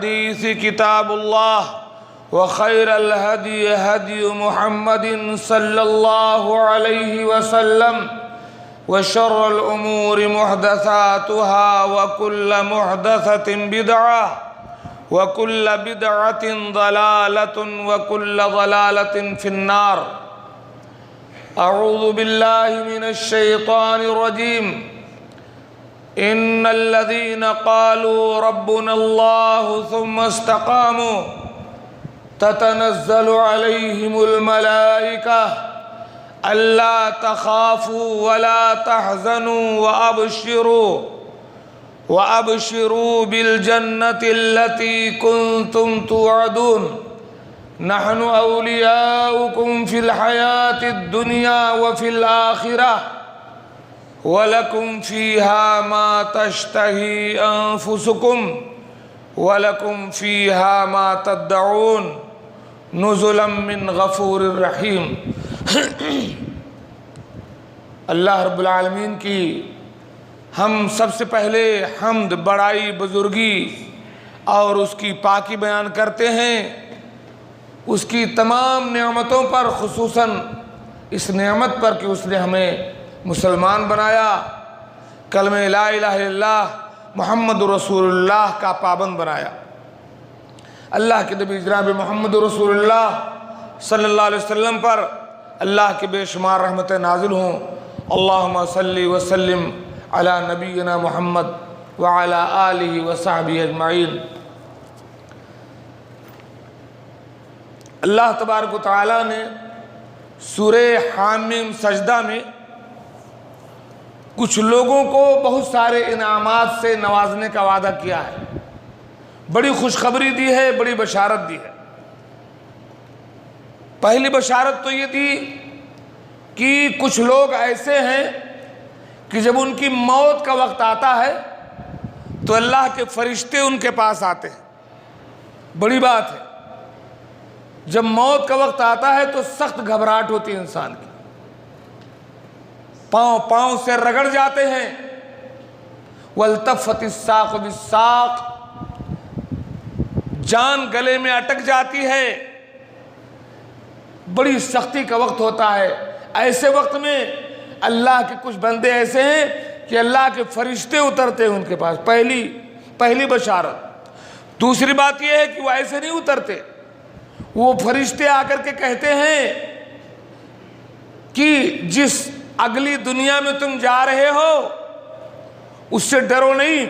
حديث كتاب الله وخير الهدي هدي محمد صلى الله عليه وسلم وشر الأمور محدثاتها وكل محدثة بدعة وكل بدعة ضلالة وكل ضلالة في النار. أعوذ بالله من الشيطان الرجيم. إن الذين قالوا ربنا الله ثم استقاموا تتنزل عليهم الملائكة ألا تخافوا ولا تحزنوا وأبشروا بالجنة التي كنتم توعدون. نحن أولياؤكم في الحياة الدنيا وفي الآخرة وَلَكُمْ فِيهَا مَا تَشْتَهِي أَنفُسُكُمْ وَلَكُمْ فِيهَا مَا تَدَّعُونَ نُزُلًا مِّن غَفُورٍ رَحِيمٍ. اللہ رب العالمین کی ہم سب سے پہلے حمد، بڑائی، بزرگی اور اس کی پاکی بیان کرتے ہیں، اس کی تمام نعمتوں پر، خصوصاً اس نعمت پر کہ اس نے ہمیں مسلمان بنایا، کلمہ لا الہ الا اللہ محمد رسول اللہ کا پابند بنایا. اللہ کے نبی جناب محمد رسول اللہ صلی اللہ علیہ وسلم پر اللہ کے بے شمار رحمتیں نازل ہوں. اللہم صلی وسلم علی نبینا محمد وعلی آلہ وصحبہ اجمعین. اللہ تبارک و تعالیٰ نے سورہ حامیم سجدہ میں کچھ لوگوں کو بہت سارے انعامات سے نوازنے کا وعدہ کیا ہے، بڑی خوشخبری دی ہے، بڑی بشارت دی ہے. پہلی بشارت تو یہ دی کہ کچھ لوگ ایسے ہیں کہ جب ان کی موت کا وقت آتا ہے تو اللہ کے فرشتے ان کے پاس آتے ہیں. بڑی بات ہے، جب موت کا وقت آتا ہے تو سخت گھبراہٹ ہوتی ہے انسان کی، پاؤں سے رگڑ جاتے ہیں. وَالْتَفَّتِ السَّاقُ بِالسَّاقِ، جان گلے میں اٹک جاتی ہے، بڑی سختی کا وقت ہوتا ہے. ایسے وقت میں اللہ کے کچھ بندے ایسے ہیں کہ اللہ کے فرشتے اترتے ہیں ان کے پاس. پہلی بشارت. دوسری بات یہ ہے کہ وہ ایسے نہیں اترتے، وہ فرشتے آ کر کے کہتے ہیں کہ جس اگلی دنیا میں تم جا رہے ہو اس سے ڈرو نہیں،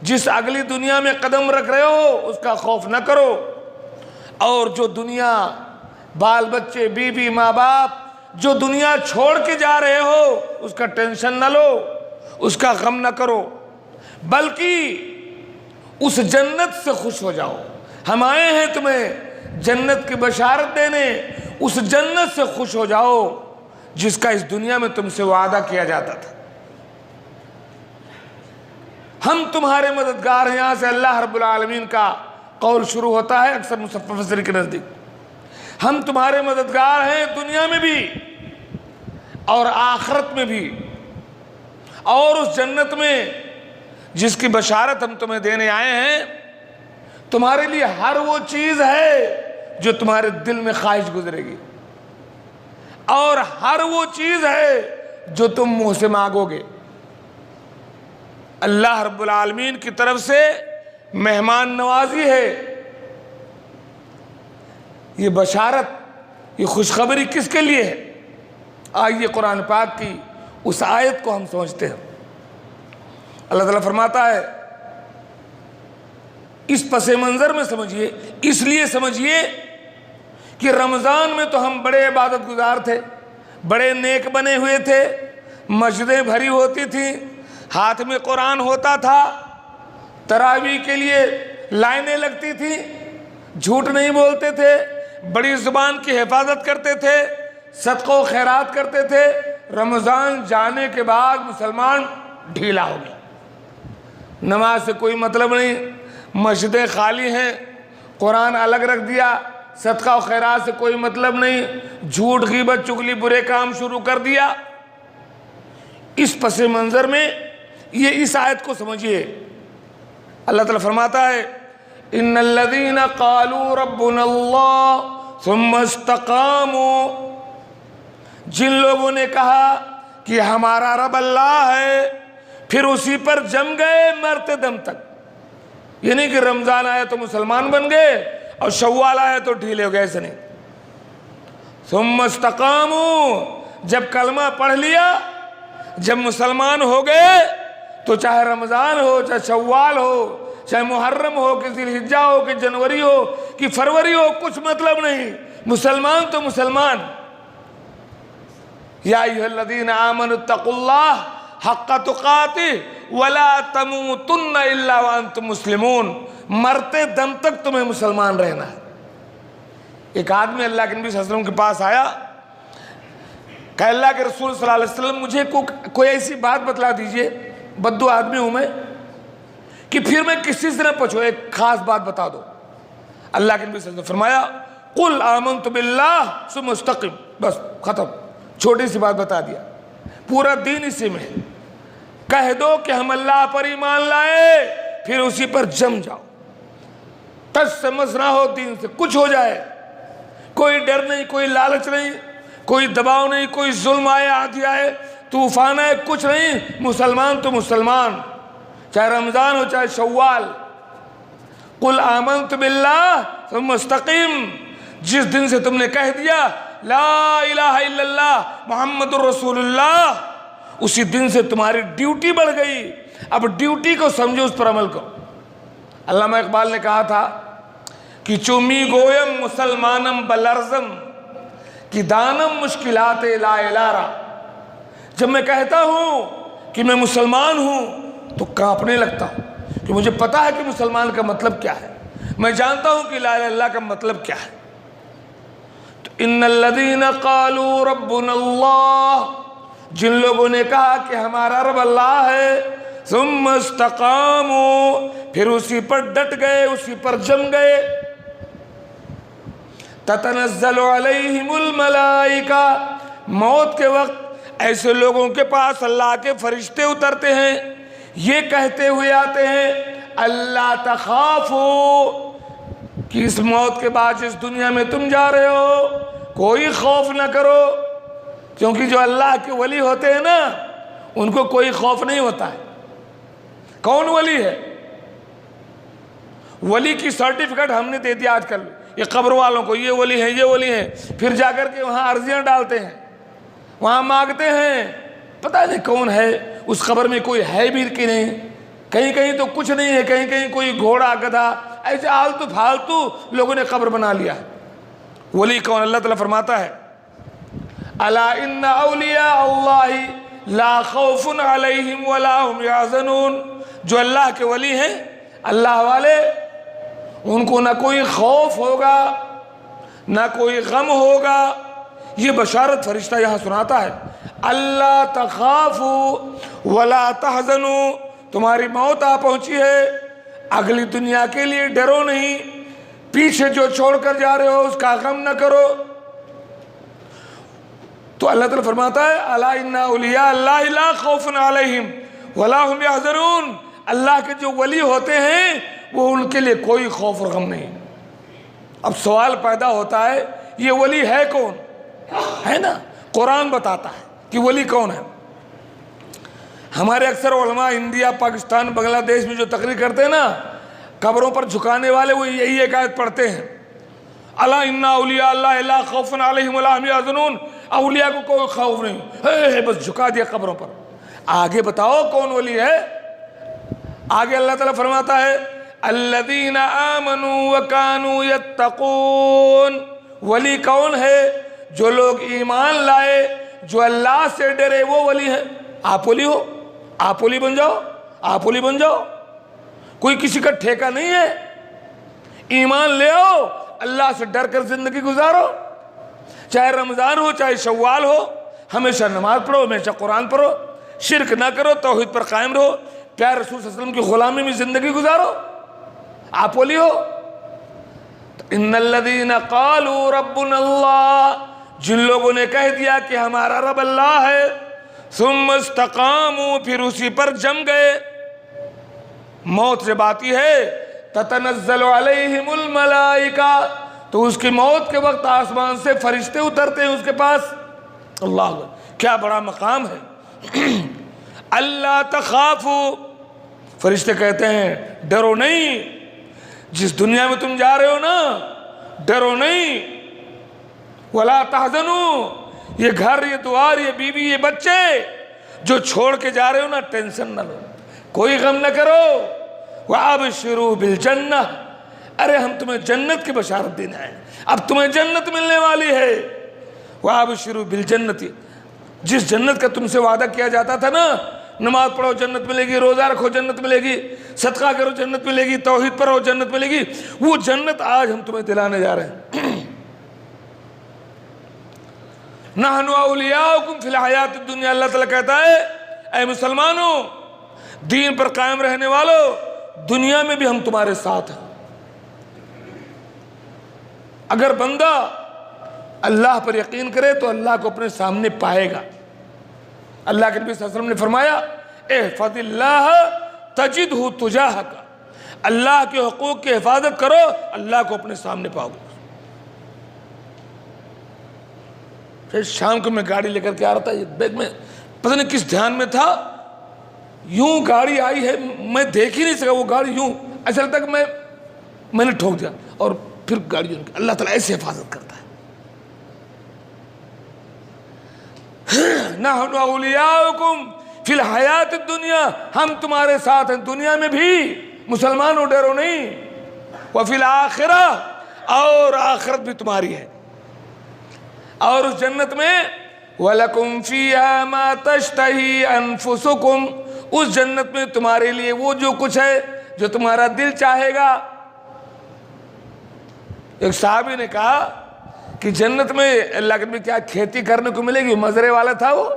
جس اگلی دنیا میں قدم رکھ رہے ہو اس کا خوف نہ کرو، اور جو دنیا، بال بچے، بیوی، ماں باپ، جو دنیا چھوڑ کے جا رہے ہو اس کا ٹینشن نہ لو، اس کا غم نہ کرو، بلکہ اس جنت سے خوش ہو جاؤ. ہم آئے ہیں تمہیں جنت کی بشارت دینے، اس جنت سے خوش ہو جاؤ جس کا اس دنیا میں تم سے وعدہ کیا جاتا تھا. ہم تمہارے مددگار ہیں. یہاں سے اللہ رب العالمین کا قول شروع ہوتا ہے اکثر مفسرین کے نزدیک. ہم تمہارے مددگار ہیں دنیا میں بھی اور آخرت میں بھی، اور اس جنت میں جس کی بشارت ہم تمہیں دینے آئے ہیں تمہارے لیے ہر وہ چیز ہے جو تمہارے دل میں خواہش گزرے گی، اور ہر وہ چیز ہے جو تم منہ سے مانگو گے. اللہ رب العالمین کی طرف سے مہمان نوازی ہے. یہ بشارت، یہ خوشخبری کس کے لیے ہے؟ آئیے قرآن پاک کی اس آیت کو ہم سمجھتے ہیں. اللہ تعالیٰ فرماتا ہے، اس پس منظر میں سمجھیے، اس لیے سمجھیے کہ رمضان میں تو ہم بڑے عبادت گزار تھے، بڑے نیک بنے ہوئے تھے، مسجدیں بھری ہوتی تھیں، ہاتھ میں قرآن ہوتا تھا، تراویح کے لیے لائنیں لگتی تھیں، جھوٹ نہیں بولتے تھے، بڑی زبان کی حفاظت کرتے تھے، صدقہ و خیرات کرتے تھے. رمضان جانے کے بعد مسلمان ڈھیلا ہو گیا، نماز سے کوئی مطلب نہیں، مسجدیں خالی ہیں، قرآن الگ رکھ دیا، صدقہ و خیرات سے کوئی مطلب نہیں، جھوٹ، غیبت، چغلی، برے کام شروع کر دیا. اس پس منظر میں یہ اس آیت کو سمجھیے. اللہ تعالیٰ فرماتا ہے ان الذین قالوا ربنا اللہ ثم استقاموا، جن لوگوں نے کہا کہ ہمارا رب اللہ ہے پھر اسی پر جم گئے مرتے دم تک، یعنی کہ رمضان آیا تو مسلمان بن گئے اور شوال آیا تو ڈھیلے ہو گئے، ایسے نہیں۔ ثم استقاموا، جب کلمہ پڑھ لیا، جب مسلمان ہو گئے تو چاہے رمضان ہو، چاہے شوال ہو، چاہے محرم ہو، کہ ذی الحجہ ہو، کہ جنوری ہو، کہ فروری ہو، کچھ مطلب نہیں، مسلمان تو مسلمان۔ یا ایھا الذین آمنوا اتقوا اللہ حق تقاتہ ولا تموتن الا وانتم مسلمون، مرتے دم تک تمہیں مسلمان رہنا ہے۔ ایک آدمی اللہ کے نبی صلی اللہ علیہ وسلم کے پاس آیا کہ اللہ کے رسول صلی اللہ علیہ وسلم مجھے کوئی ایسی بات بتلا دیجئے، بدو آدمی ہوں میں، کہ پھر میں کسی سے نہ پوچھوں، ایک خاص بات بتا دو۔ اللہ کے نبی صلی اللہ علیہ وسلم نے فرمایا قل آمنت باللہ ثم استقم، بس ختم، چھوٹی سی بات بتا دیا، پورا دین اسی میں۔ کہہ دو کہ ہم اللہ پر ایمان لائے، پھر اسی پر جم جاؤ، ٹس سے مس نہ ہو دین سے، کچھ ہو جائے، کوئی ڈر نہیں، کوئی لالچ نہیں، کوئی دباؤ نہیں، کوئی ظلم آئے، آدھی آئے، طوفان آئے، کچھ نہیں، مسلمان تو مسلمان، چاہے رمضان ہو چاہے شوال۔ قل آمنت باللہ ثم استقیم، جس دن سے تم نے کہہ دیا لا الہ الا اللہ محمد الرسول اللہ، اسی دن سے تمہاری ڈیوٹی بڑھ گئی، اب ڈیوٹی کو سمجھو، اس پر عمل کرو۔ علامہ اقبال نے کہا تھا کہ چومی گویم مسلمانم بلرزم کہ دانم مشکلات لا الارا، جب میں کہتا ہوں کہ میں مسلمان ہوں تو کانپنے لگتا ہوں، کہ مجھے پتا ہے کہ مسلمان کا مطلب کیا ہے، میں جانتا ہوں کہ لا الہ الا اللہ کا مطلب کیا ہے۔ تو ان الذین قالوا ربنا اللہ، جن لوگوں نے کہا کہ ہمارا رب اللہ ہے، ثم استقاموا، پھر اسی پر ڈٹ گئے، اسی پر جم گئے، تتنزل علیہم الملائکہ، موت کے وقت ایسے لوگوں کے پاس اللہ کے فرشتے اترتے ہیں، یہ کہتے ہوئے آتے ہیں اللہ تخافوا، کہ اس موت کے بعد جس دنیا میں تم جا رہے ہو کوئی خوف نہ کرو، کیونکہ جو اللہ کے ولی ہوتے ہیں نا ان کو کوئی خوف نہیں ہوتا ہے۔ کون ولی ہے؟ ولی کی سرٹیفکیٹ ہم نے دے دیا آج کل، یہ قبر والوں کو، یہ ولی ہیں، یہ ولی ہیں، پھر جا کر کے وہاں عرضیاں ڈالتے ہیں، وہاں مانگتے ہیں، پتہ نہیں کون ہے، اس قبر میں کوئی ہے بھی کہ نہیں، کہیں کہیں تو کچھ نہیں ہے، کہیں کہیں کوئی گھوڑا گدھا، ایسے آلتو پھالتو لوگوں نے قبر بنا لیا ہے۔ ولی کون؟ اللہ تعالیٰ فرماتا ہے الا ان اولیاء اللہ لا خوف علیہم ولا هم یحزنون، جو اللہ کے ولی ہیں، اللہ والے، ان کو نہ کوئی خوف ہوگا نہ کوئی غم ہوگا۔ یہ بشارت فرشتہ یہاں سناتا ہے، اللہ تخافوا ولا تحزنوا، تمہاری موت آ پہنچی ہے، اگلی دنیا کے لیے ڈرو نہیں، پیچھے جو چھوڑ کر جا رہے ہو اس کا غم نہ کرو۔ تو اللہ تعالیٰ فرماتا ہے الا ان اولیاء اللہ لا خوف علیہم ولا هم یحزنون، اللہ کے جو ولی ہوتے ہیں وہ ان کے لیے کوئی خوف اور غم نہیں۔ اب سوال پیدا ہوتا ہے یہ ولی ہے کون؟ ہے نا، قرآن بتاتا ہے کہ ولی کون ہے۔ ہمارے اکثر علماء انڈیا، پاکستان، بنگلہ دیش میں جو تقریر کرتے ہیں نا، قبروں پر جھکانے والے وہ یہی ایک آیت پڑھتے ہیں، الا ان اولیاء اللہ لا خوف علیہم ولا هم یحزنون، اولیاء کو کوئی خوف نہیں، ہے بس جھکا دیا قبروں پر۔ آگے بتاؤ کون ولی ہے؟ آگے اللہ تعالیٰ فرماتا ہے الذین آمنوا وکانوا یتقون، ولی کون ہے؟ جو لوگ ایمان لائے، جو اللہ سے ڈرے، وہ ولی ہے۔ آپ ولی ہو، آپ ولی بن جاؤ، آپ ولی بن جاؤ، کوئی کسی کا ٹھیکہ نہیں ہے۔ ایمان لے آؤ، اللہ سے ڈر کر زندگی گزارو، چاہے رمضان ہو چاہے شوال ہو، ہمیشہ نماز پڑھو، ہمیشہ قرآن پڑھو، شرک نہ کرو، توحید پر قائم رہو، پیارے رسول صلی اللہ علیہ وسلم کی غلامی میں زندگی گزارو، آپ ولی ہو۔ ان الذین قالوا ربنا اللہ، جن لوگوں نے کہہ دیا کہ ہمارا رب اللہ ہے، ثم استقاموا، پھر اسی پر جم گئے، موت جب آتی ہے تتنزل علیہم الملائکہ، تو اس کی موت کے وقت آسمان سے فرشتے اترتے ہیں اس کے پاس. اللہ اکبر، کیا بڑا مقام ہے. اللہ تخافوا، فرشتے کہتے ہیں ڈرو نہیں، جس دنیا میں تم جا رہے ہو نا ڈرو نہیں. ولا تحزنوا، یہ گھر، یہ دوار، یہ بیوی، یہ بچے جو چھوڑ کے جا رہے ہو نا، ٹینشن نہ لو، کوئی غم نہ کرو. وابشروا بالجنہ، ارے ہم تمہیں جنت کی بشارت دینا ہے، اب تمہیں جنت ملنے والی ہے. وابشروا بالجنت، جس جنت کا تم سے وعدہ کیا جاتا تھا نا، نماز پڑھو جنت ملے گی، روزہ رکھو جنت ملے گی، صدقہ کرو جنت ملے گی، توحید پڑھو جنت ملے گی، وہ جنت آج ہم تمہیں دلانے جا رہے ہیں. نحن اولیاؤکم فی الحیات الدنیا، اللہ تعالیٰ کہتا ہے اے مسلمانوں، دین پر قائم رہنے والوں، دنیا میں بھی ہم تمہارے ساتھ ہیں. اگر بندہ اللہ پر یقین کرے تو اللہ کو اپنے سامنے پائے گا. اللہ کے نبی صلی اللہ علیہ وسلم نے فرمایا احفظ اللہ تجدہ تجاہک، اللہ کے حقوق کی حفاظت کرو، اللہ کو اپنے سامنے پاؤ گے. پھر شام کو میں گاڑی لے کر کے آ رہا تھا، بیگ میں پتہ نہیں کس دھیان میں تھا، یوں گاڑی آئی ہے، میں دیکھ ہی نہیں سکا، وہ گاڑی یوں ایسا لگتا کہ میں نے ٹھوک دیا، اور پھر گاڑی. اللہ تعالیٰ ایسے حفاظت کرتا ہے. نحن اولیاؤکم فی الحیات الدنیا، ہم تمہارے ساتھ ہیں دنیا میں بھی، مسلمانوں ڈرو نہیں. وفی الآخرہ، اور آخرت بھی تمہاری ہے. اور اس جنت میں وَلَكُمْ فِيهَا مَا تَشْتَهِي أَنفُسُكُمْ، اس جنت میں تمہارے لیے وہ جو کچھ ہے جو تمہارا دل چاہے گا. ایک صحابی نے کہا کہ جنت میں اللہ کے نبی کیا کھیتی کرنے کو ملے گی؟ مزرے والا تھا وہ،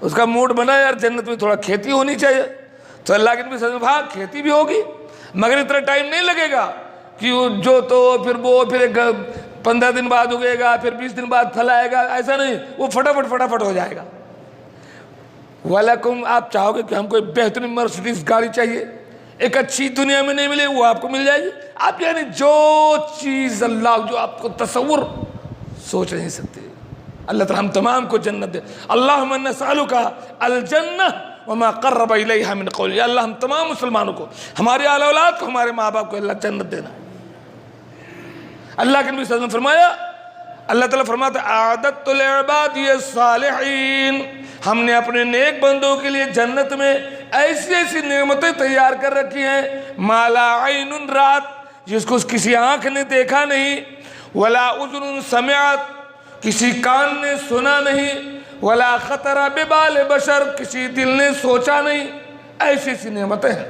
اس کا موڈ بنا یار جنت میں تھوڑا کھیتی ہونی چاہیے. تو اللہ کے نبی صلی اللہ علیہ وسلم، ہاں کھیتی بھی ہوگی مگر اتنا ٹائم نہیں لگے گا کہ جو تو پھر وہ پھر 15 دن بعد اگے گا، پھر 20 دن بعد پھل آئے گا، ایسا نہیں، وہ فٹافٹ ہو جائے گا. وَلَكُمْ، آپ چاہو گے کہ ہم کوئی بہترین مرسیڈیز گاڑی چاہیے، ایک اچھی دنیا میں نہیں ملے، وہ آپ کو مل جائے گی. آپ یعنی جو چیز اللہ جو آپ کو تصور سوچ نہیں سکتے، اللہ تعالیٰ ہم تمام کو جنت دے. اللہم نسألک الجنہ وما قرب الیہا من قول، یا اللہ ہم تمام مسلمانوں کو، ہمارے آل اولاد کو، ہمارے ماں باپ کو اللہ جنت دینا. اللہ کے نبی صلی اللہ علیہ وسلم فرمایا، اللہ تعالیٰ فرماتا ہے اعددت لعبادی الصالحین، ہم نے اپنے نیک بندوں کے لیے جنت میں ایسی ایسی نعمتیں تیار کر رکھی ہیں، ما لا عین رات، جس کو کسی آنکھ نے دیکھا نہیں، ولا اذن سمعت، کسی کان نے سنا نہیں، ولا خطر ببال بشر، کسی دل نے سوچا نہیں. ایسی ایسی نعمتیں ہیں.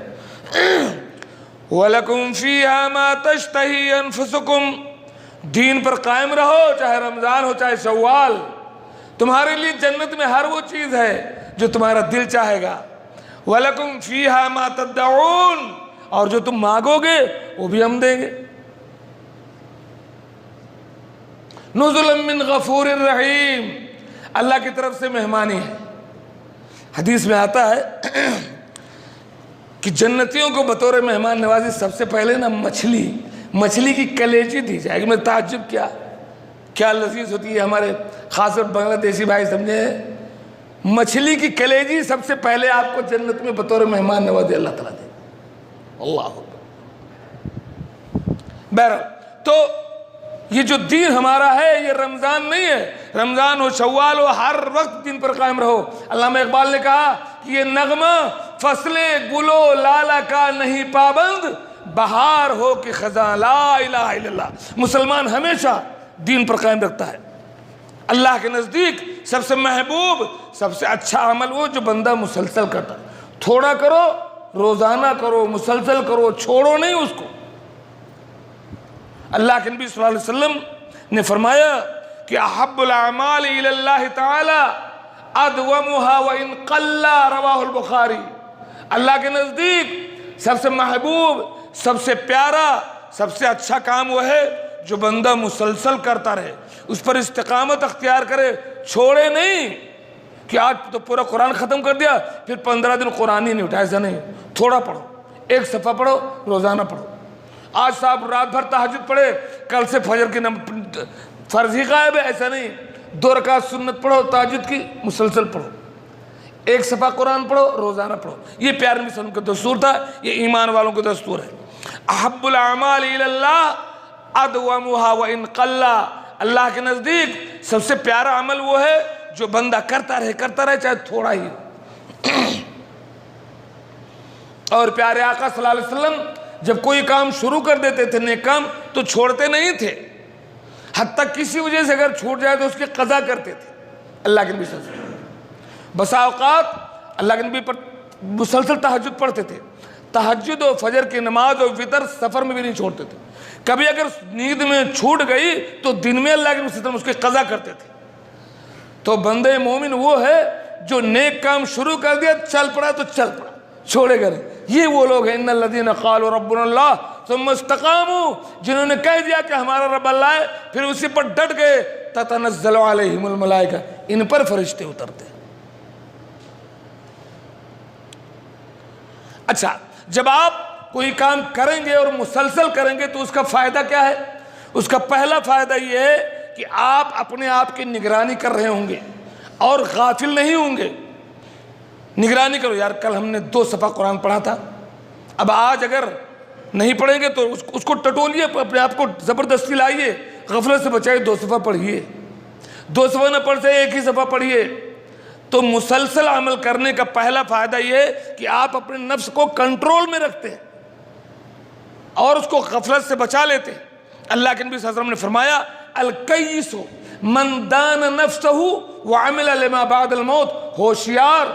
وَلَكُمْ فِيهَا مَا تَشْتَهِي أَنفُسُكُمْ، دین پر قائم رہو، چاہے رمضان ہو چاہے شوال، تمہارے لیے جنت میں ہر وہ چیز ہے جو تمہارا دل چاہے گا. وَلَكُمْ فِيهَا مَا تَدَّعُونَ، اور جو تم مانگو گے وہ بھی ہم دیں گے. نُزُلًا مِّن غَفُورٍ رَحِيمٍ، اللہ کی طرف سے مہمانی ہے. حدیث میں آتا ہے کہ جنتیوں کو بطور مہمان نوازی سب سے پہلے نا مچھلی کی کلیجی دی جائے گی. میں تعجب کیا لذیذ ہوتی ہے. ہمارے خاص طور بنگلہ دیشی بھائی سمجھے، مچھلی کی کلیجی سب سے پہلے آپ کو جنت میں بطور مہمان نوازی اللہ تعالیٰ دے. اللہ اکبر. بہرحال تو یہ جو دین ہمارا ہے یہ رمضان نہیں ہے، رمضان ہو شوال ہو، ہر وقت دین پر قائم رہو. علامہ اقبال نے کہا کہ یہ نغمہ فصلے گلو لالا کا نہیں پابند، بہار ہو کہ خزاں لا الہ الا اللہ. مسلمان ہمیشہ دین پر قائم رکھتا ہے. اللہ کے نزدیک سب سے محبوب، سب سے اچھا عمل وہ جو بندہ مسلسل کرتا. تھوڑا کرو، روزانہ کرو، مسلسل کرو، چھوڑو نہیں اس کو. اللہ کے نبی صلی اللہ علیہ وسلم نے فرمایا کہ احب الاعمال الی اللہ تعالی ادومها وان قل، رواہ البخاری. اللہ کے نزدیک سب سے محبوب، سب سے پیارا، سب سے اچھا کام وہ ہے جو بندہ مسلسل کرتا رہے، اس پر استقامت اختیار کرے، چھوڑے نہیں کہ آج تو پورا قرآن ختم کر دیا پھر 15 دن قرآن ہی نہیں اٹھا. ایسا نہیں، تھوڑا پڑھو، ایک صفحہ پڑھو، روزانہ پڑھو۔ آج صاحب رات بھر تہجد پڑھے، کل سے فجر کی فرض ہی غائب ہے، ایسا نہیں۔ 2 رکعت سنت پڑھو تہجد کی، مسلسل پڑھو، ایک صفحہ قرآن پڑھو، روزانہ پڑھو۔ یہ پیارے نبی صلی اللہ علیہ وسلم کا دستور تھا، یہ ایمان والوں کا دستور ہے۔ احب الاعمال الی اللہ ادومھا وان قل، اللہ کے نزدیک سب سے پیارا عمل وہ ہے جو بندہ کرتا رہے چاہے تھوڑا ہی۔ اور پیارے آقا صلی اللہ علیہ وسلم جب کوئی کام شروع کر دیتے تھے نیک کام تو چھوڑتے نہیں تھے، حتیٰ کسی وجہ سے اگر چھوٹ جائے تو اس کی قضا کرتے تھے۔ اللہ کے نبی صلی اللہ علیہ وسلم بسا اوقات اللہ کے نبی پر مسلسل تہجد پڑھتے تھے، تہجد و فجر کی نماز اور وتر سفر میں بھی نہیں چھوڑتے تھے۔ کبھی اگر نیند میں چھوٹ گئی تو دن میں اللہ کے نبی صلی اللہ علیہ وسلم اس کی قضا کرتے تھے۔ تو بندے مومن وہ ہے جو نیک کام شروع کر دیا، چل پڑا تو چل پڑا، چھوڑے گا نہیں۔ یہ وہ لوگ ہیں ان الذین قالوا ربنا اللہ ثم استقاموا، جنہوں نے کہہ دیا کہ ہمارا رب اللہ ہے، پھر اسی پر ڈٹ گئے، تتنزل علیہم الملائکہ، ان پر فرشتے اترتے۔ اچھا، جب آپ کوئی کام کریں گے اور مسلسل کریں گے تو اس کا فائدہ کیا ہے؟ اس کا پہلا فائدہ یہ ہے کہ آپ اپنے آپ کی نگرانی کر رہے ہوں گے اور غافل نہیں ہوں گے۔ نگرانی کرو، یار کل ہم نے 2 صفحہ قرآن پڑھا تھا، اب آج اگر نہیں پڑھیں گے تو اس کو ٹٹولیے، اپنے آپ کو زبردستی لائیے، غفلت سے بچائیے، 2 صفحہ پڑھیے، 2 صفحہ نہ پڑھ سے 1 ہی صفحہ پڑھیے۔ تو مسلسل عمل کرنے کا پہلا فائدہ یہ ہے کہ آپ اپنے نفس کو کنٹرول میں رکھتے ہیں اور اس کو غفلت سے بچا لیتے ہیں۔ اللہ کے نبی صلی اللہ علیہ وسلم نے فرمایا الکیس من دان نفسہ وعمل لما بعد الموت، ہوشیار،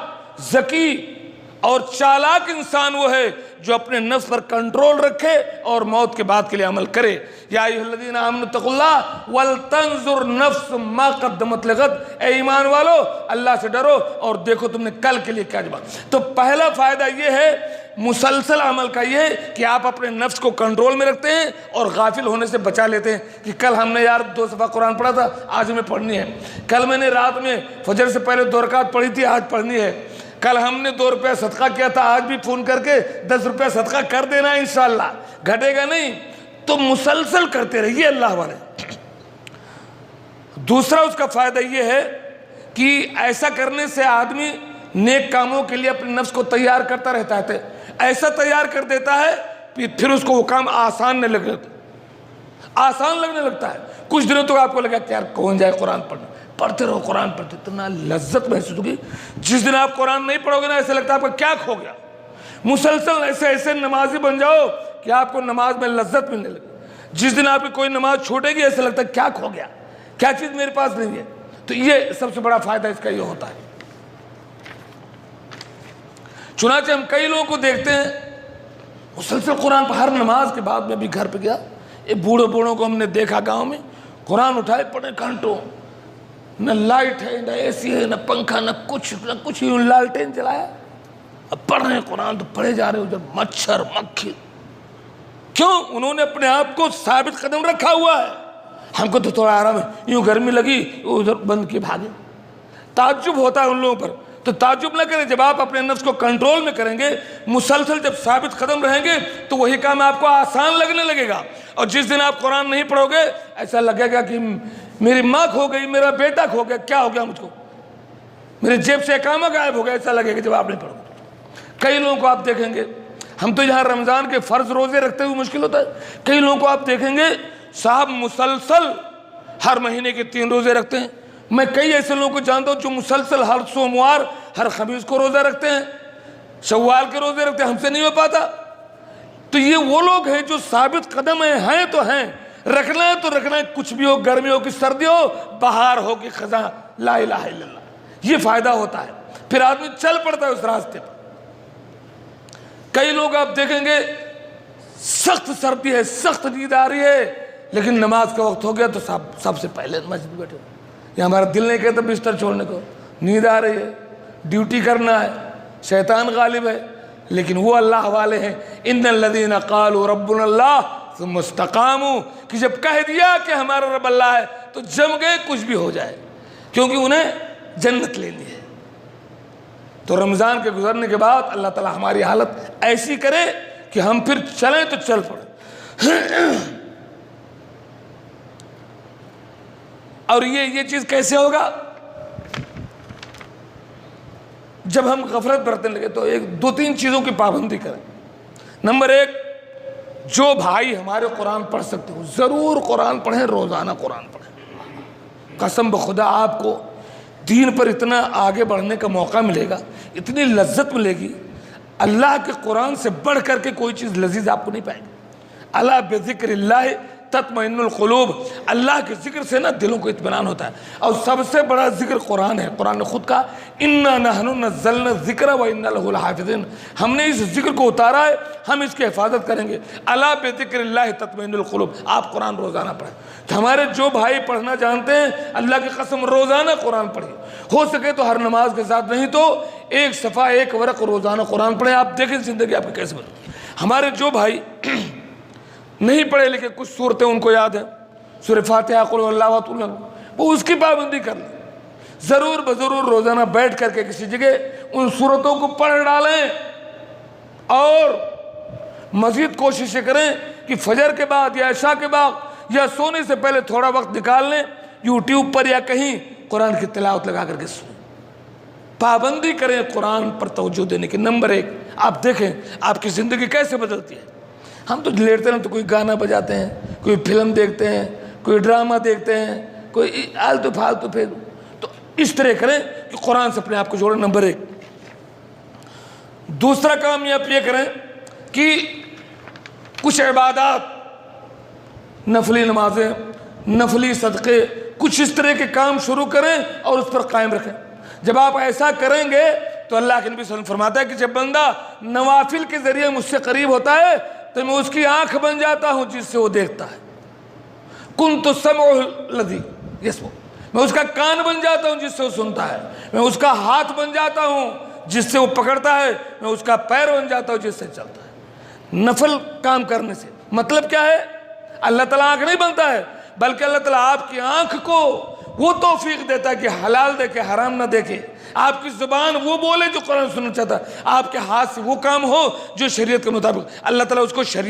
ذکی اور چالاک انسان وہ ہے جو اپنے نفس پر کنٹرول رکھے اور موت کے بعد کے لیے عمل کرے۔ یا ایھا الذین آمنوا اتقوا اللہ ولتنظر نفس ما قدمت لغد، اے ایمان والو اللہ سے ڈرو اور دیکھو تم نے کل کے لیے کیا جمع۔ تو پہلا فائدہ یہ ہے مسلسل عمل کا، یہ کہ آپ اپنے نفس کو کنٹرول میں رکھتے ہیں اور غافل ہونے سے بچا لیتے ہیں کہ کل ہم نے یار 2 صفحہ قرآن پڑھا تھا، آج ہمیں پڑھنی ہے۔ کل میں نے رات میں فجر سے پہلے 2 رکعت پڑھی تھی، آج پڑھنی ہے۔ کل ہم نے 2 روپیہ صدقہ کیا تھا، آج بھی فون کر کے 10 روپیہ صدقہ کر دینا انشاءاللہ، گھٹے گا نہیں۔ تو مسلسل کرتے رہیے اللہ والے۔ دوسرا اس کا فائدہ یہ ہے کہ ایسا کرنے سے آدمی نیک کاموں کے لیے اپنے نفس کو تیار کرتا رہتا ہے، ایسا تیار کر دیتا ہے پھر اس کو وہ کام آسان لگنے لگتا ہے۔ کچھ دنوں تو آپ کو لگا کہ یار کون جائے قرآن پڑھنے، پڑھتے رہو قرآن پڑھتے، اتنا لذت محسوس ہوگی۔ جس دن آپ قرآن نہیں پڑھو گے نا، ایسا لگتا ہے آپ کا کیا کھو گیا۔ مسلسل ایسے نمازی بن جاؤ کہ آپ کو نماز میں لذت ملنے لگے۔ جس دن آپ کی کوئی نماز چھوٹے گی ایسا لگتا ہے کیا کھو گیا، کیا چیز میرے پاس نہیں ہے۔ تو یہ سب سے بڑا فائدہ اس کا یہ ہوتا ہے۔ چنانچہ ہم کئی لوگوں کو دیکھتے ہیں مسلسل قرآن پر، ہر نماز کے بعد میں بھی گھر پہ گیا، یہ بوڑھوں کو ہم نے دیکھا گاؤں میں قرآن اٹھائے پڑھے گھنٹوں، نہ لائٹ ہے نہ اے سی ہے نہ پنکھا نہ کچھ ہی، لالٹین جلایا، اب پڑھ رہے ہیں قرآن تو پڑھے جا رہے ہو جب مچھر مکھی۔ کیوں؟ انہوں نے اپنے آپ کو ثابت قدم رکھا ہوا ہے۔ ہم کو تو تھوڑا آرام ہے، یوں گرمی لگی ادھر بند کی بھاگے۔ تعجب ہوتا ہے ان لوگوں پر، تو تعجب نہ کریں، جب آپ اپنے نفس کو کنٹرول میں کریں گے، مسلسل جب ثابت قدم رہیں گے تو وہی کام آپ کو آسان لگنے لگے گا۔ اور جس دن آپ قرآن نہیں پڑھو گے ایسا لگے گا کہ میری ماں کھو گئی، میرا بیٹا کھو گیا، کیا ہو گیا مجھ کو، میرے جیب سے اقامہ غائب ہو گیا، ایسا لگے گا جب آپ نہیں پڑھو گے۔ کئی لوگوں کو آپ دیکھیں گے، ہم تو یہاں رمضان کے فرض روزے رکھتے ہوئے مشکل ہوتا ہے، کئی لوگوں کو آپ دیکھیں گے صاحب مسلسل ہر مہینے کے 3 روزے رکھتے ہیں۔ میں کئی ایسے لوگوں کو جانتا ہوں جو مسلسل ہر سوموار ہر خمیس کو روزہ رکھتے ہیں، شوال کے روزے رکھتے ہیں، ہم سے نہیں ہو پاتا۔ تو یہ وہ لوگ ہیں جو ثابت قدم ہیں تو ہیں، رکھنا ہے تو رکھنا ہے، کچھ بھی ہو، گرمی ہو کہ سردی ہو، بہار ہو کہ خزاں، لا الہ الا اللہ۔ یہ فائدہ ہوتا ہے، پھر آدمی چل پڑتا ہے اس راستے پر۔ کئی لوگ آپ دیکھیں گے سخت سردی ہے، سخت نیند آ رہی ہے، لیکن نماز کا وقت ہو گیا تو سب سے پہلے مسجد میں بیٹھے، یہ ہمارا دل نہیں کہتا بستر چھوڑنے کو، نیند آ رہی ہے، ڈیوٹی کرنا ہے، شیطان غالب ہے، لیکن وہ اللہ والے ہیں۔ ان الذین قالوا ربنا اللہ ثم استقاموا، کہ جب کہہ دیا کہ ہمارا رب اللہ ہے تو جم گئے، کچھ بھی ہو جائے، کیونکہ انہیں جنت لینی ہے۔ تو رمضان کے گزرنے کے بعد اللہ تعالی ہماری حالت ایسی کرے کہ ہم پھر چلیں تو چل پڑیں. اور یہ چیز کیسے ہوگا؟ جب ہم غفلت برتنے لگے تو دو تین چیزوں کی پابندی کریں. نمبر ایک، جو بھائی ہمارے قرآن پڑھ سکتے ہو ضرور قرآن پڑھیں، روزانہ قرآن پڑھیں. قسم بخدا آپ کو دین پر اتنا آگے بڑھنے کا موقع ملے گا، اتنی لذت ملے گی، اللہ کے قرآن سے بڑھ کر کے کوئی چیز لذیذ آپ کو نہیں پائے گی. الا بذکر اللہ تطمئن القلوب، اللہ کے ذکر سے نا دلوں کو اطمینان ہوتا ہے. اور سب سے بڑا ذکر قرآن ہے. قرآن نے خود کہا انا نحن نزلنا الذکر وانا لہ لحافظون، ہم نے اس ذکر کو اتارا ہے، ہم اس کی حفاظت کریں گے. الا بذکر اللہ تطمئن القلوب، آپ قرآن روزانہ پڑھیں. ہمارے جو بھائی پڑھنا جانتے ہیں اللہ کی قسم روزانہ قرآن پڑھیں. ہو سکے تو ہر نماز کے ساتھ، نہیں تو ایک صفحہ ایک ورق روزانہ قرآن پڑھیں. آپ دیکھیں زندگی آپ کی کیسے بنے. ہمارے جو بھائی نہیں پڑھے لکھے، کچھ صورتیں ان کو یاد ہیں، سورہ فاتحہ، قل هو اللہ احد، وہ اس کی پابندی کر لیں. ضرور بضرور روزانہ بیٹھ کر کے کسی جگہ ان صورتوں کو پڑھ ڈالیں. اور مزید کوششیں کریں کہ فجر کے بعد یا عشاء کے بعد یا سونے سے پہلے تھوڑا وقت نکال لیں، یوٹیوب پر یا کہیں قرآن کی تلاوت لگا کر کے سنیں. پابندی کریں قرآن پر توجہ دینے کی. نمبر ایک، آپ دیکھیں آپ کی زندگی کیسے بدلتی ہے. ہم تو لیٹتے ہیں تو کوئی گانا بجاتے ہیں، کوئی فلم دیکھتے ہیں، کوئی ڈرامہ دیکھتے ہیں، کوئی آلتو پھالتو پھر. تو اس طرح کریں کہ قرآن سے اپنے آپ کو جوڑیں. نمبر ایک. دوسرا کام یہ آپ یہ کریں کہ کچھ عبادات، نفلی نمازیں، نفلی صدقے، کچھ اس طرح کے کام شروع کریں اور اس پر قائم رکھیں. جب آپ ایسا کریں گے تو اللہ کے نبی صلی اللہ علیہ وسلم فرماتا ہے کہ جب بندہ نوافل کے ذریعے مجھ سے قریب ہوتا ہے تو میں اس کی آنکھ بن جاتا ہوں جس سے وہ دیکھتا ہے. کنت السمع الذی یسمع، میں اس کا کان بن جاتا ہوں جس سے وہ سنتا ہے. میں اس کا ہاتھ بن جاتا ہوں جس سے وہ پکڑتا ہے. میں اس کا پیر بن جاتا ہوں جس سے چلتا ہے. نفل کام کرنے سے مطلب کیا ہے؟ اللہ تعالیٰ آنکھ نہیں بنتا ہے، بلکہ اللہ تعالیٰ آپ کی آنکھ کو وہ توفیق دیتا ہے کہ حلال دیکھے، حرام نہ دیکھے. آپ کی زبان وہ بولے جو قرآن سننا چاہتا ہے. آپ کے ہاتھ سے وہ کام ہو جو شریعت کے مطابق. اللہ تعالیٰ اس کو شریعت